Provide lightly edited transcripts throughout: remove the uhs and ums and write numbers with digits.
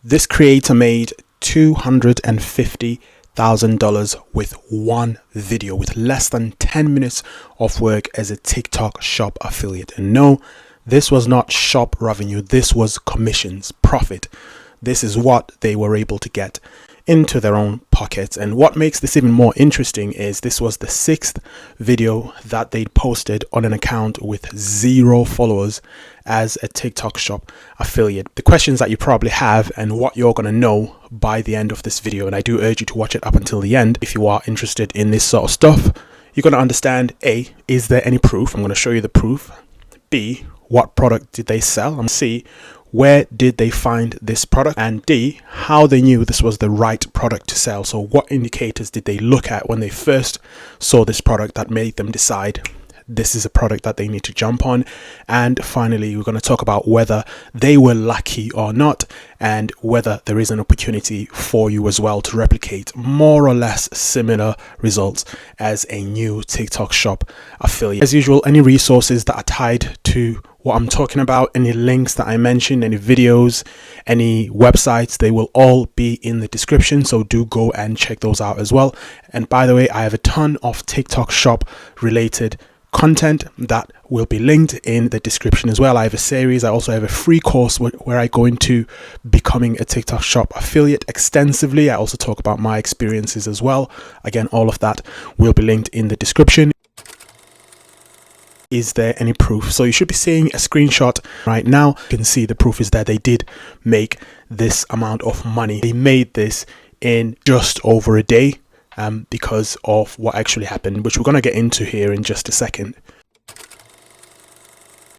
This creator made $250,000 with one video, with less than 10 minutes of work as a TikTok shop affiliate. And no, this was not shop revenue. This was commissions, profit. This is what they were able to get into their own pockets. And what makes this even more interesting is this was the 6th video that they posted on an account with 0 followers as a TikTok shop affiliate. The questions that you probably have and what you're going to know by the end of this video, and I do urge you to watch it up until the end if you are interested in this sort of stuff. You're going to understand: A, is there any proof? I'm going to show you the proof. B, what product did they sell? And C, where did they find this product? And D, how they knew this was the right product to sell. So what indicators did they look at when they first saw this product that made them decide this is a product that they need to jump on? And finally, we're going to talk about whether they were lucky or not, and whether there is an opportunity for you as well to replicate more or less similar results as a new TikTok shop affiliate. As usual, any resources that are tied to what I'm talking about, any links that I mentioned, any videos, any websites, they will all be in the description, so do go and check those out as well. And by the way, I have a ton of TikTok shop related content that will be linked in the description as well. I have a series. I also have a free course where I go into becoming a TikTok shop affiliate extensively. I also talk about my experiences as well. Again, all of that will be linked in the description. Is there any proof? So you should be seeing a screenshot right now. You can see the proof is that they did make this amount of money. They made this in just over a day because of what actually happened, which we're going to get into here in just a second.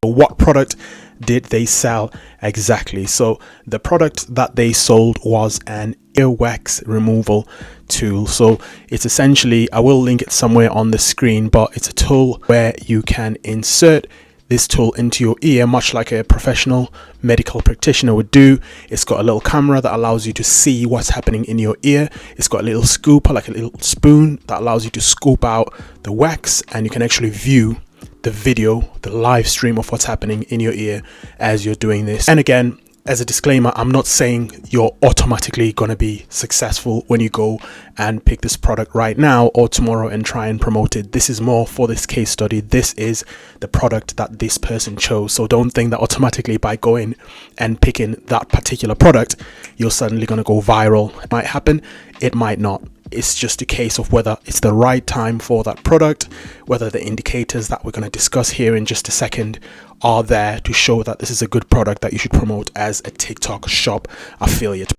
What product did they sell exactly? So the product that they sold was an earwax removal tool. So it's essentially, I will link it somewhere on the screen, but it's a tool where you can insert this tool into your ear, much like a professional medical practitioner would do. It's got a little camera that allows you to see what's happening in your ear. It's got a little scooper, like a little spoon, that allows you to scoop out the wax, and you can actually view the video, the live stream of what's happening in your ear as you're doing this. And again, as a disclaimer, I'm not saying you're automatically going to be successful when you go and pick this product right now or tomorrow and try and promote it. This is more for this case study. This is the product that this person chose. So don't think that automatically by going and picking that particular product, you're suddenly going to go viral. It might happen, it might not. It's just a case of whether it's the right time for that product, whether the indicators that we're going to discuss here in just a second are there to show that this is a good product that you should promote as a TikTok shop affiliate.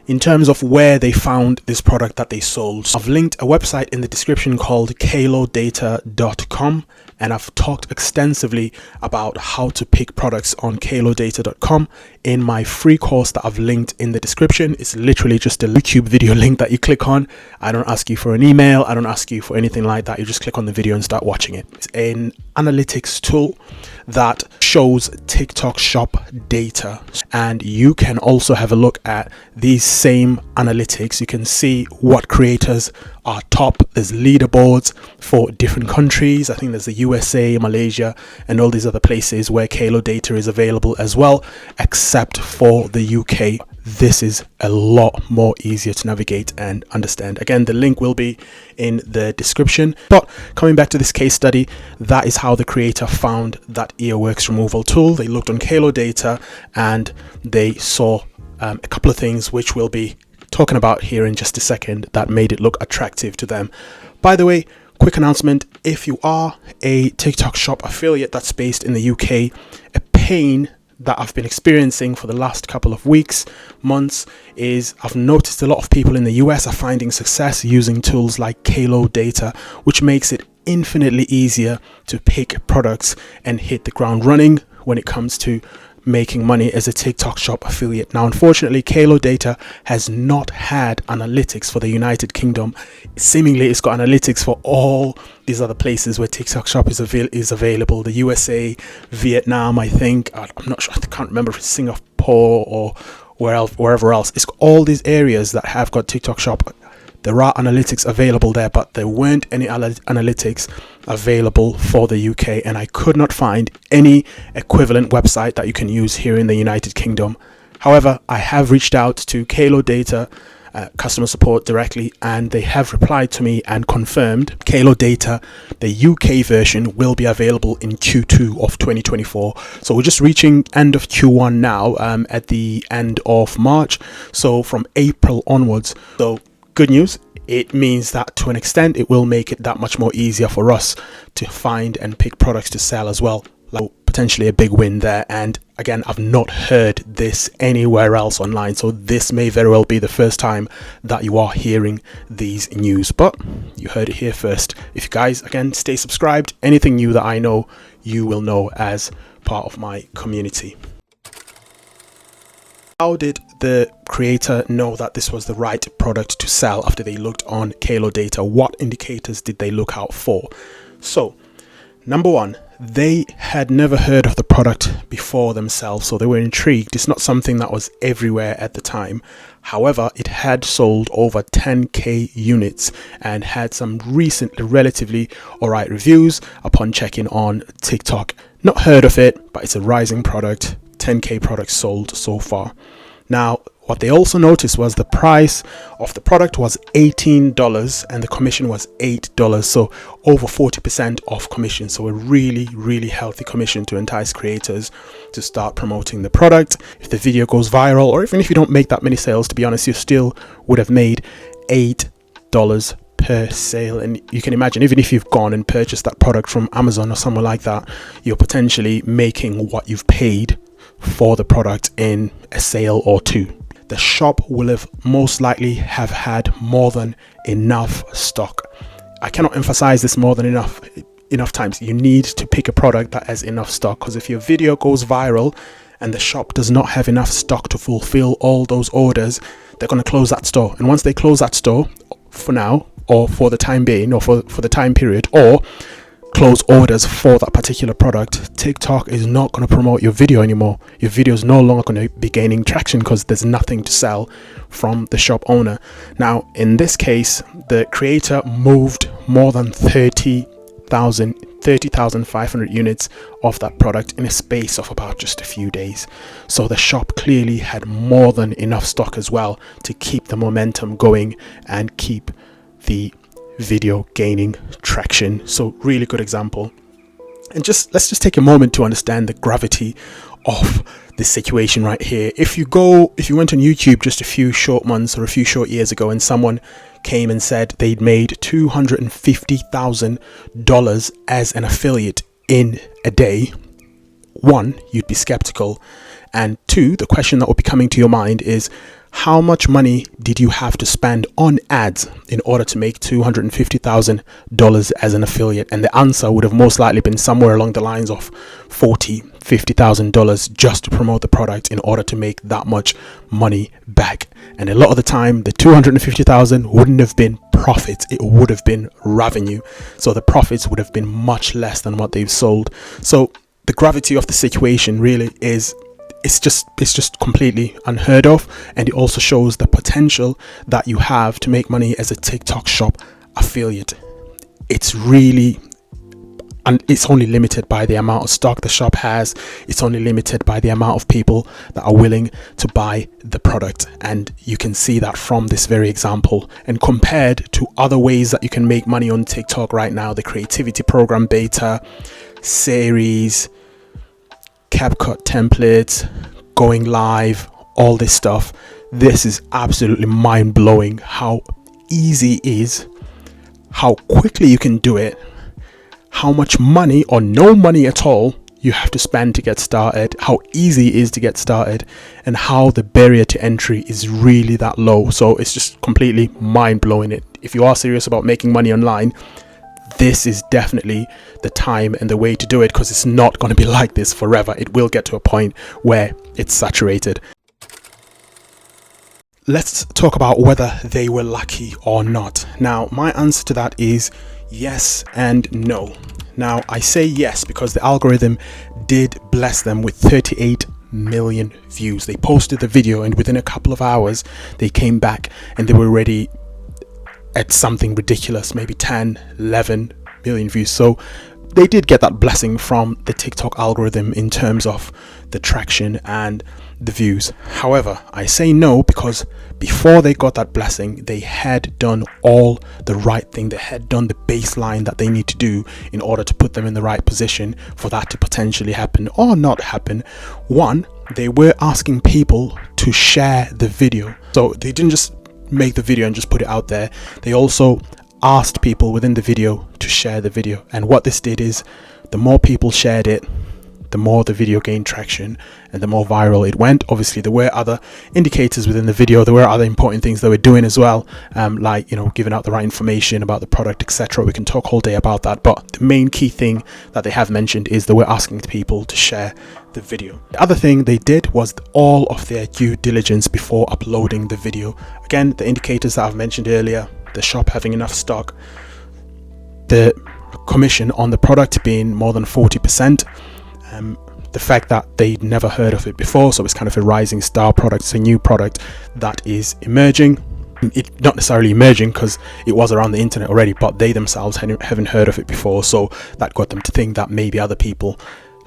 In terms of where they found this product that they sold, I've linked a website in the description called calodata.com, and I've talked extensively about how to pick products on calodata.com in my free course that I've linked in the description. It's literally just a YouTube video link that you click on. I don't ask you for an email. I don't ask you for anything like that. You just click on the video and start watching it. It's an analytics tool that shows TikTok shop data, and you can also have a look at these same analytics. You can see what creators are top. There's leaderboards for different countries. I think there's the USA, Malaysia, and all these other places where Kalo data is available as well, except for the UK. This is a lot more easier to navigate and understand. Again, the link will be in the description. But coming back to this case study, that is how the creator found that earwax removal tool. They looked on Kalo data and they saw a couple of things which we'll be talking about here in just a second that made it look attractive to them. By the way, quick announcement: if you are a TikTok shop affiliate that's based in the UK, a pain that I've been experiencing for the last couple of weeks, months, is I've noticed a lot of people in the US are finding success using tools like Kalo data, which makes it infinitely easier to pick products and hit the ground running when it comes to making money as a TikTok shop affiliate. Now, unfortunately, Kalo data has not had analytics for the United Kingdom. Seemingly, it's got analytics for all these other places where TikTok shop is available. The USA, Vietnam, I think. I'm not sure. I can't remember if it's Singapore or wherever else. It's got all these areas that have got TikTok shop There are analytics available there, but there weren't any analytics available for the UK, and I could not find any equivalent website that you can use here in the United Kingdom. However, I have reached out to Kalo Data customer support directly, and they have replied to me and confirmed Kalo Data, the UK version, will be available in Q2 of 2024. So we're just reaching end of Q1 now, at the end of March, so from April onwards. So good news, it means that to an extent it will make it that much more easier for us to find and pick products to sell as well. Like, potentially a big win there. And again, I've not heard this anywhere else online, so this may very well be the first time that you are hearing these news, but you heard it here first. If you guys, again, stay subscribed, anything new that I know, you will know as part of my community. How did the creator know that this was the right product to sell after they looked on Kalo Data? What indicators did they look out for? So number one, they had never heard of the product before themselves, so they were intrigued. It's not something that was everywhere at the time. However, it had sold over 10k units and had some recently relatively alright reviews upon checking on TikTok. Not heard of it, but it's a rising product. 10k products sold so far. Now, what they also noticed was the price of the product was $18 and the commission was $8, so over 40% off commission. So a really healthy commission to entice creators to start promoting the product. If the video goes viral, or even if you don't make that many sales, to be honest, you still would have made $8 per sale. And you can imagine, even if you've gone and purchased that product from Amazon or somewhere like that, you're potentially making what you've paid for the product in a sale or two. The shop will have most likely have had more than enough stock. I cannot emphasize this more than enough times. You need to pick a product that has enough stock, because if your video goes viral and the shop does not have enough stock to fulfill all those orders, they're going to close that store. And once they close that store, for now, or for the time being, or for the time period, or close orders for that particular product, TikTok is not going to promote your video anymore. Your video is no longer going to be gaining traction because there's nothing to sell from the shop owner. Now, in this case, the creator moved more than 30,500 units of that product in a space of about just a few days. So the shop clearly had more than enough stock as well to keep the momentum going and keep the video gaining traction. So really good example. And let's just take a moment to understand the gravity of this situation right here. If you went on YouTube just a few short months or a few short years ago and someone came and said they'd made $250,000 as an affiliate in a day, one, you'd be skeptical, and two, the question that would be coming to your mind is, how much money did you have to spend on ads in order to make $250,000 as an affiliate? And the answer would have most likely been somewhere along the lines of $50,000 just to promote the product in order to make that much money back. And a lot of the time, the $250,000 wouldn't have been profits, it would have been revenue. So the profits would have been much less than what they've sold. So the gravity of the situation really is, it's just completely unheard of, and it also shows the potential that you have to make money as a TikTok shop affiliate. It's really, and it's only limited by the amount of stock the shop has. It's only limited by the amount of people that are willing to buy the product, and you can see that from this very example. And compared to other ways that you can make money on TikTok right now, the creativity program beta, series, CapCut templates, going live, all this stuff, this is absolutely mind-blowing how easy it is, how quickly you can do it, how much money or no money at all you have to spend to get started, how easy it is to get started, and how the barrier to entry is really that low. So it's just completely mind-blowing. If you are serious about making money online, this is definitely the time and the way to do it, because it's not going to be like this forever. It will get to a point where it's saturated. Let's talk about whether they were lucky or not. Now, my answer to that is yes and no. Now, I say yes because the algorithm did bless them with 38 million views. They posted the video and within a couple of hours they came back and they were already at something ridiculous, maybe 10, 11 million views. So they did get that blessing from the TikTok algorithm in terms of the traction and the views. However, I say no because before they got that blessing, they had done all the right thing. They had done the baseline that they need to do in order to put them in the right position for that to potentially happen or not happen. One, they were asking people to share the video. So they didn't just make the video and just put it out there. They also asked people within the video to share the video, and what this did is the more people shared it, the more the video gained traction and the more viral it went. Obviously there were other indicators within the video, there were other important things they were doing as well, like, you know, giving out the right information about the product, etc. We can talk all day about that, but the main key thing that they have mentioned is they were asking people to share the video. The other thing they did was all of their due diligence before uploading the video. Again, the indicators that I've mentioned earlier, the shop having enough stock, the commission on the product being more than 40%, the fact that they'd never heard of it before, so it's kind of a rising star product, it's a new product that is emerging. It's not necessarily emerging because it was around the internet already, but they themselves haven't heard of it before, so that got them to think that maybe other people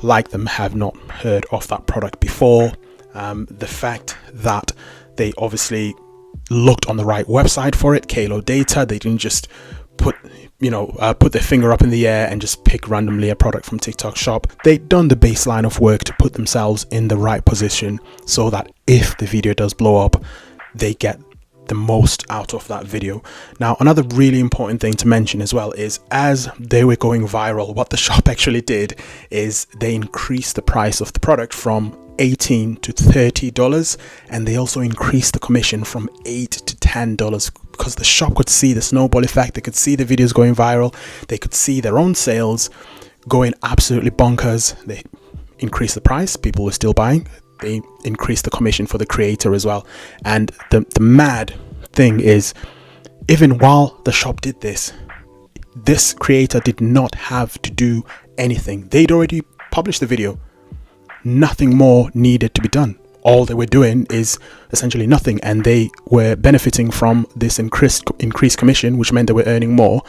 like them have not heard of that product before. The fact that they obviously looked on the right website for it, Kalo Data. They didn't just put their finger up in the air and just pick randomly a product from TikTok shop. They'd done the baseline of work to put themselves in the right position so that if the video does blow up, they get the most out of that video. Now, another really important thing to mention as well is as they were going viral, what the shop actually did is they increased the price of the product from $18 to $30, and they also increased the commission from $8 to $10 because the shop could see the snowball effect. They could see the videos going viral, they could see their own sales going absolutely bonkers. They increased the price, people were still buying, they increased the commission for the creator as well. And the mad thing is, even while the shop did this creator did not have to do anything. They'd already published the video. Nothing more needed to be done. All they were doing is essentially nothing, and they were benefiting from this increased commission, which meant they were earning more,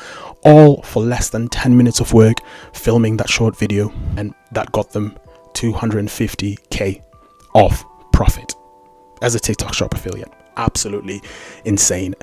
all for less than 10 minutes of work filming that short video, and that got them 250k of profit as a TikTok shop affiliate. Absolutely insane.